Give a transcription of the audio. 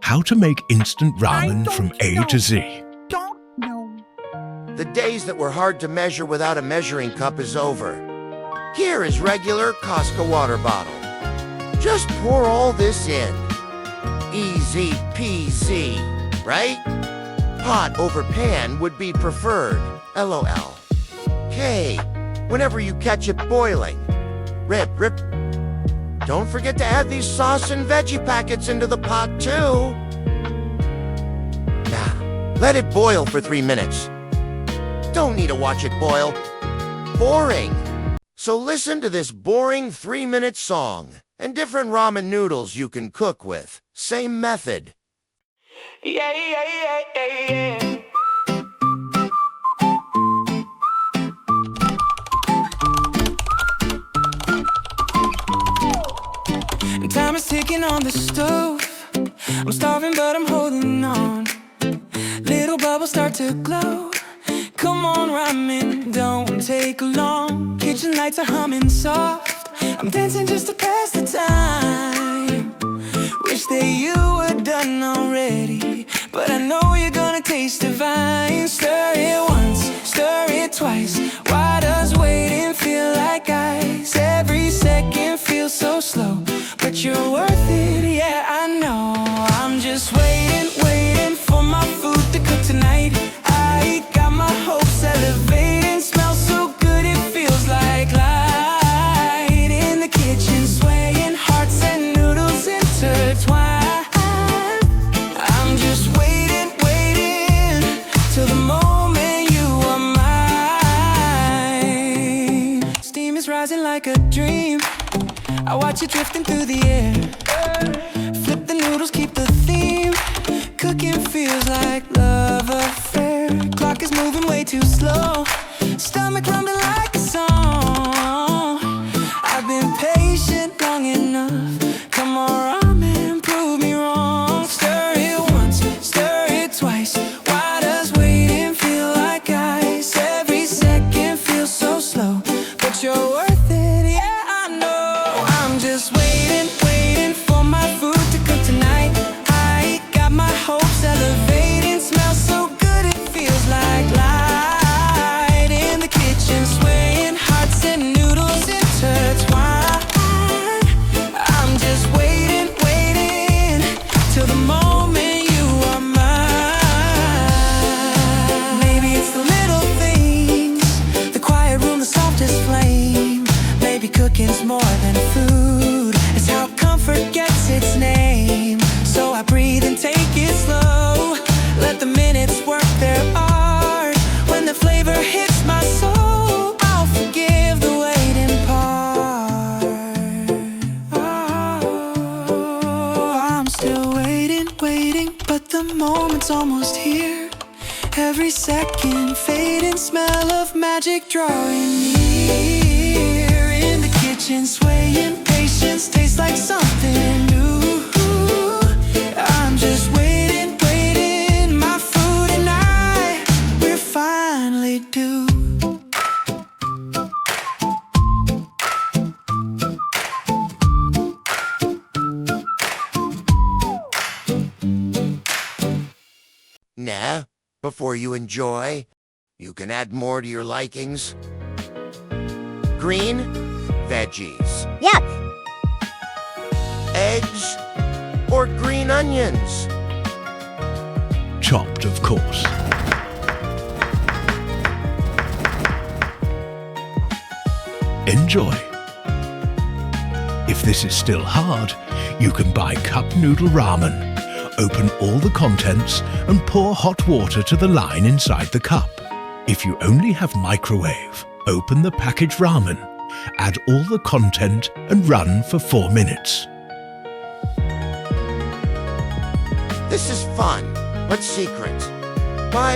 How to make instant ramen from A to Z. Don't know. The days that were hard to measure without a measuring cup is over. Here is regular Costco water bottle. Just pour all this in. Easy peasy, right? Pot over pan would be preferred, LOL. Okay, whenever you catch it boiling, rip. Don't forget to add these sauce and veggie packets into the pot too. Now, let it boil for 3 minutes. Don't need to watch it boil. Boring. So listen to this boring 3-minute song and different ramen noodles you can cook with. Same method. Yeah. Time is ticking on the stove. I'm starving but I'm holding on. Little bubbles start to glow. Come on, ramen, don't take long. Kitchen lights are humming soft. I'm dancing just to pass the time. Wish that you were done already, but I know you're gonna taste divine. Stir it once, stir it twice. Why does waiting feel like ice? Every second feels so slow, but you're worth it, yeah, I know. I'm just waiting for my food to cook tonight. I got my hopes elevating. Smells so good it feels like light. In the kitchen swaying, hearts and noodles intertwined. I'm just waiting till the moment you are mine. Steam is rising like a dream. I watch it drifting through the air. Flip the noodles, keep the theme. Cooking feels like love affair. Clock is moving way too slow. Stomach rumbling like a song. I've been patient long enough. Come on, ramen, prove me wrong. Stir it once, stir it twice. Why does waiting feel like ice? Every second feels so slow, but you're worth it, yeah, I know. I'm just waiting for my food to cook tonight. I got my hopes elevating. Smells so good it feels like light. In the kitchen swaying, hearts and noodles intertwined. I'm just waiting till the moment you are mine. Maybe it's the little things, the quiet room, the softest flame. Maybe cooking's more than food, it's how comfort gets its name. So I breathe and take it slow. Let the minutes work their art. When the flavor hits my soul, I'll forgive the waiting part. Oh, I'm still waiting, but the moment's almost here. Every second fading, smell of magic drawing near. In the kitchen swaying, patience tastes like something new. I'm just waiting, my food and I, we're finally due. Nah, before you enjoy, you can add more to your likings. Green veggies, Yuck. eggs, or green onions. Chopped, of course. Enjoy. If this is still hard, you can buy cup noodle ramen. Open all the contents and pour hot water to the line inside the cup. If you only have microwave, open the packaged ramen, add all the content and run for 4 minutes. This is fun, but secret. Bye.